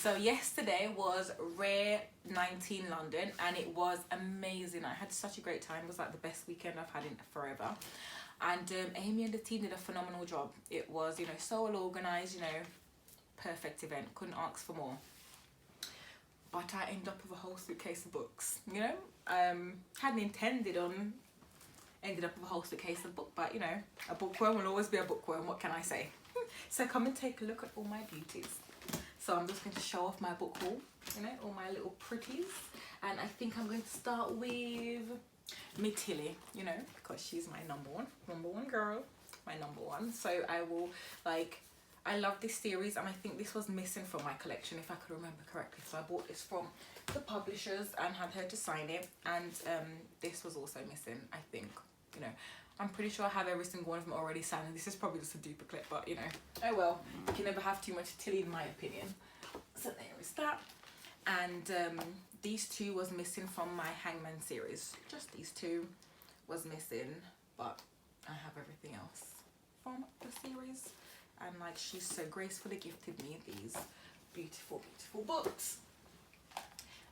So yesterday was Rare19London and it was amazing. I had such a great time. It was like the best weekend I've had in forever. And Amy and the team did a phenomenal job. It was, you know, so well organised, you know, perfect event. Couldn't ask for more. But I ended up with a whole suitcase of books, you know. Hadn't intended on ended up with a whole suitcase of books, but you know, a bookworm will always be a bookworm. What can I say? So come and take a look at all my beauties. So I'm just going to show off my book haul, you know, all my little pretties. And I think I'm going to start with me Tilly, you know, because she's my number one girl, my number one. So I will, like, I love this series and I think this was missing from my collection if I could remember correctly. So I bought this from the publishers and had her to sign it, and this was also missing, I think. You know, I'm pretty sure I have every single one of them already signed. This is probably just a duplicate, but you know, oh well, you can never have too much Tilly in my opinion. So there is that. And these two was missing from my Hangman series. Just these two was missing, but I have everything else from the series. And like, she's so gracefully gifted me these beautiful books.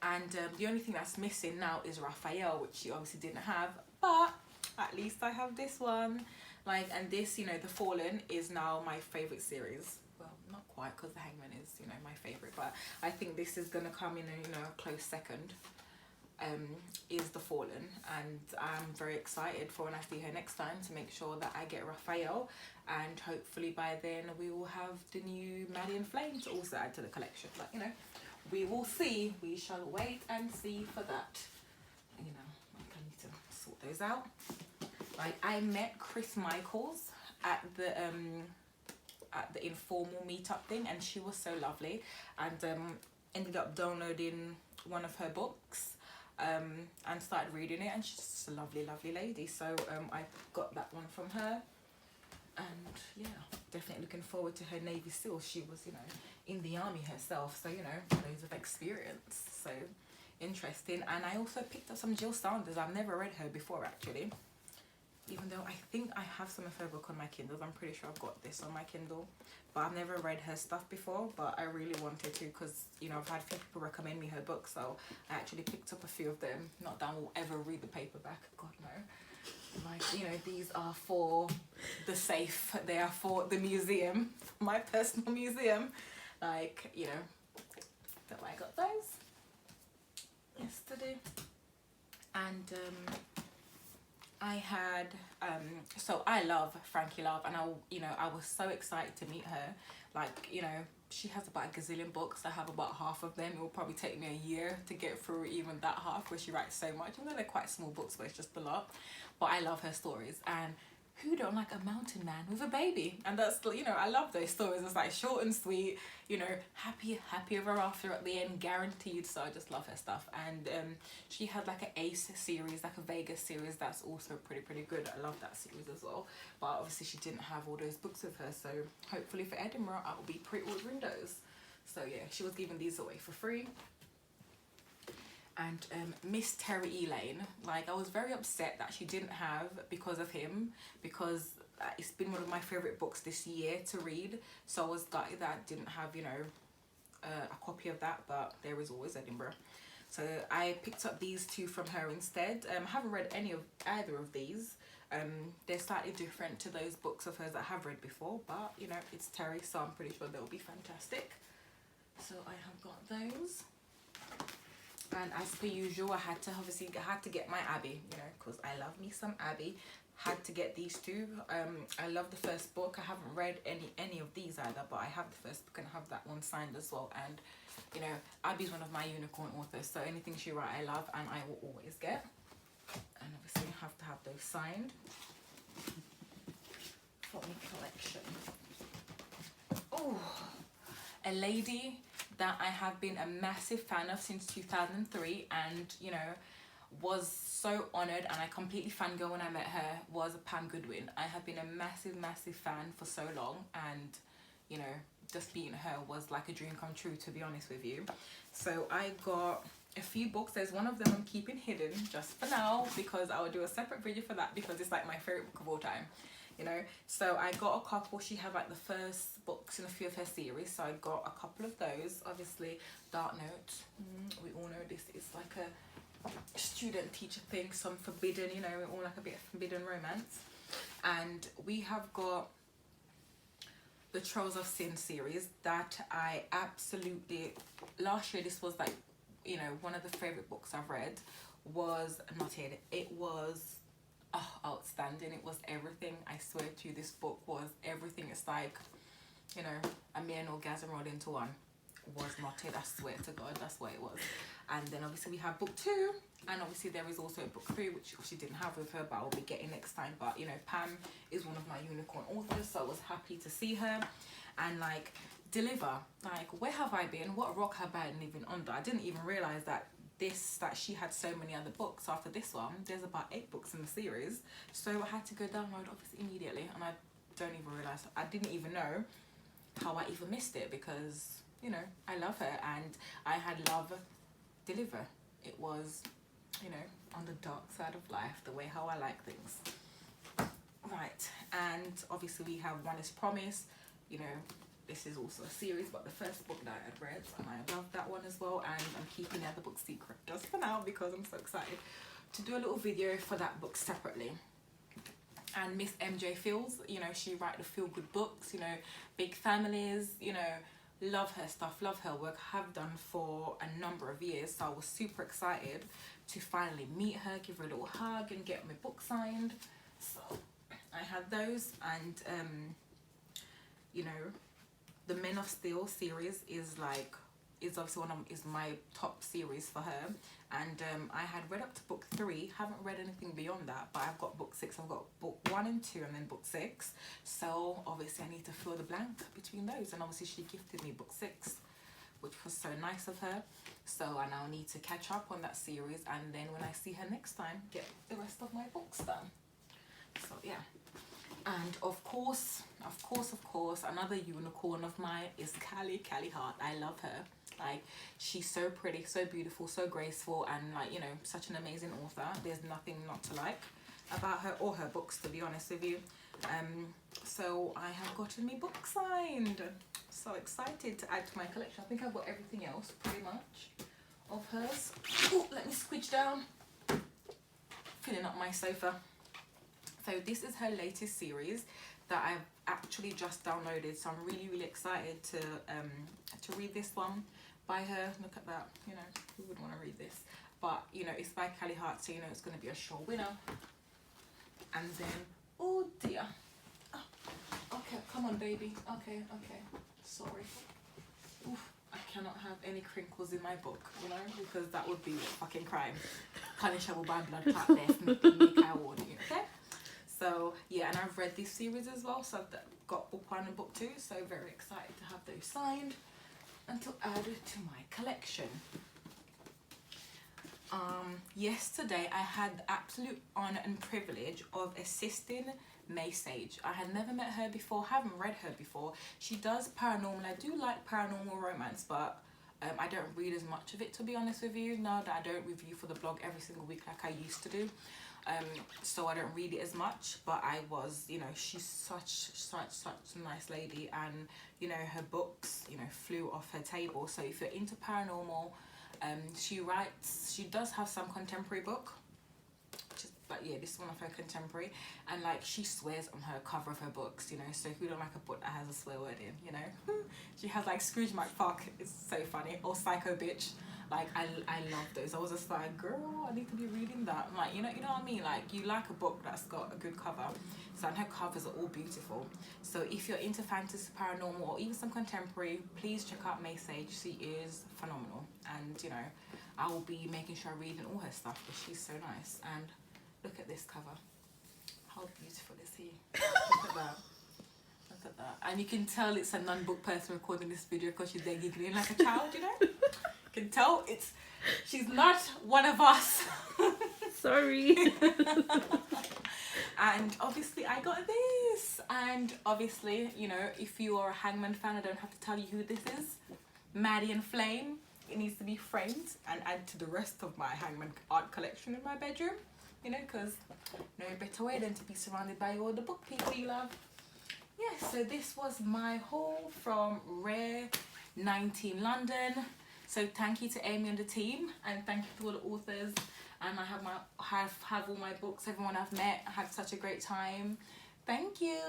And the only thing that's missing now is Raphael, which she obviously didn't have, but at least I have this one. Like, and this, you know, The Fallen is now my favorite series. Well, not quite, because The Hangman is, you know, my favorite, but I think this is gonna come in a, you know, a close second. Is The Fallen, and I'm very excited for when I see her next time to make sure that I get Raphael, and hopefully by then we will have the new Maddie and Flame to also add to the collection. Like, you know, we will see. We shall wait and see for that. You know, like, I need to sort those out. Like, I met Chris Michaels at the informal meetup thing, and she was so lovely, and ended up downloading one of her books and started reading it, and she's just a lovely lady. So I got that one from her, and yeah, definitely looking forward to her Navy SEAL. She was, you know, in the army herself, so you know, loads of experience, so interesting. And I also picked up some Jill Sanders. I've never read her before actually, even though I think I have some of her book on my Kindles. I'm pretty sure I've got this on my Kindle, but I've never read her stuff before, but I really wanted to, because you know, I've had a few people recommend me her books, so I actually picked up a few of them. Not that I will ever read the paperback, God no. Like, you know, these are for the safe, they are for the museum, my personal museum. Like, you know, so I got those yesterday. And I had so I love Frankie Love, and I was so excited to meet her. Like, you know, she has about a gazillion books. I have about half of them. It will probably take me a year to get through even that half, where she writes so much. Even though they're quite small books, but it's just a lot. But I love her stories. And who don't like a mountain man with a baby? And that's, you know, I love those stories. It's like short and sweet, you know, happy ever after at the end, guaranteed. So I just love her stuff. And she had like an Ace series, like a Vegas series, that's also pretty good. I love that series as well. But obviously she didn't have all those books with her, so hopefully for Edinburgh I will be pre-ordering those. So yeah, she was giving these away for free. And Miss Terry Elaine, like, I was very upset that she didn't have because of him, because it's been one of my favorite books this year to read. So I was gutted that I didn't have, you know, a copy of that, but there is always Edinburgh. So I picked up these two from her instead. I haven't read either of these. They're slightly different to those books of hers that I have read before, but you know, it's Terry, so I'm pretty sure they'll be fantastic. So I have got those. And as per usual, I had to get my Abby, you know, because I love me some Abby. Had to get these two. I love the first book. I haven't read any of these either, but I have the first book and I have that one signed as well. And you know, Abby's one of my unicorn authors, so anything she writes I love and I will always get. And obviously you have to have those signed for my collection. Oh, a lady that I have been a massive fan of since 2003, and you know, was so honoured, and I completely fangirl when I met her, was Pam Goodwin. I have been a massive fan for so long, and you know, just meeting her was like a dream come true, to be honest with you. So I got a few books. There's one of them I'm keeping hidden just for now, because I will do a separate video for that, because it's like my favourite book of all time. you know. So I got a couple. She had like the first books in a few of her series, so I got a couple of those. Obviously Dark Note, we all know this is like a student teacher thing, some forbidden, you know, all like a bit of forbidden romance. And we have got the Trolls of Sin series that I absolutely, last year this was like, you know, one of the favorite books I've read was Knotted. It was outstanding. It was everything. I swear to you, this book was everything. It's like, you know, a mere orgasm rolled into one. Was Knotted, I swear to God, that's what it was. And then obviously we have book 2, and obviously there is also book 3, which she didn't have with her, but I'll be getting next time. But you know, Pam is one of my unicorn authors, so I was happy to see her and like deliver. Like, where have I been? What rock have I been living under? I didn't even realize that she had so many other books after this one. There's about 8 books in the series, so I had to go download obviously immediately, and I don't even realize, I didn't even know how I even missed it, because you know, I love her, and I had Love Deliver. It was, you know, on the dark side of life, the way how I like things. Right, and obviously we have One Is Promise. You know, this is also a series, but the first book that I had read, and I love that one as well. And I'm keeping the other book secret just for now, because I'm so excited to do a little video for that book separately. And Miss MJ Fields, you know, she write the feel good books, you know, big families, you know, love her stuff, love her work, have done for a number of years. So I was super excited to finally meet her, give her a little hug and get my book signed. So I had those, and you know, the Men of Steel series is obviously is my top series for her. And I had read up to book 3, haven't read anything beyond that, but I've got book 6. I've got book 1 and 2, and then book 6. So obviously I need to fill the blank between those, and obviously she gifted me book 6, which was so nice of her. So I now need to catch up on that series, and then when I see her next time, get the rest of my books done. So yeah. And of course, another unicorn of mine is Callie Hart. I love her. Like, she's so pretty, so beautiful, so graceful, and like, you know, such an amazing author. There's nothing not to like about her or her books, to be honest with you. So I have gotten me book signed. So excited to add to my collection. I think I've got everything else pretty much of hers. Oh, let me squidge down. Filling up my sofa. So this is her latest series that I've actually just downloaded. So I'm really excited to read this one by her. Look at that, you know, who would want to read this? But you know, it's by Callie Hart, so you know it's going to be a sure winner. And then, oh dear. Oh, okay, come on baby. Okay, sorry. Oof, I cannot have any crinkles in my book, you know, because that would be a fucking crime. Punishable by blood clot death. Make I warn you, okay? So yeah, and I've read this series as well, so I've got book 1 and book 2, so very excited to have those signed and to add it to my collection. Yesterday I had the absolute honour and privilege of assisting May Sage. I had never met her before, haven't read her before. She does paranormal. I do like paranormal romance, but I don't read as much of it, to be honest with you, now that I don't review for the blog every single week like I used to do. So I don't read it as much, but I was, you know, she's such a nice lady, and you know, her books, you know, flew off her table. So if you're into paranormal, she does have some contemporary book, but yeah, this is one of her contemporary, and like, she swears on her cover of her books, you know. So who don't like a book that has a swear word in, you know? She has like Scrooge McFuck, it's so funny, or Psycho Bitch. Like, I love those. I was just like, girl, I need to be reading that. I'm like, you know what I mean? Like, you like a book that's got a good cover. So, and her covers are all beautiful. So if you're into fantasy, paranormal, or even some contemporary, please check out May Sage. She is phenomenal. And, you know, I will be making sure I read in all her stuff, because she's so nice. And look at this cover. How beautiful is he? Look at that. Look at that. And you can tell it's a non-book person recording this video, because she's there giggling like a child, you know? Can tell she's not one of us. Sorry. And obviously I got this, and obviously, you know, if you are a Hangman fan, I don't have to tell you who this is. Maddie and Flame. It needs to be framed and add to the rest of my Hangman art collection in my bedroom. you know, because no better way than to be surrounded by all the book people you love. Yeah, so this was my haul from Rare19 London. So thank you to Amy and the team, and thank you to all the authors. And I have all my books, everyone I've met. I had such a great time. Thank you.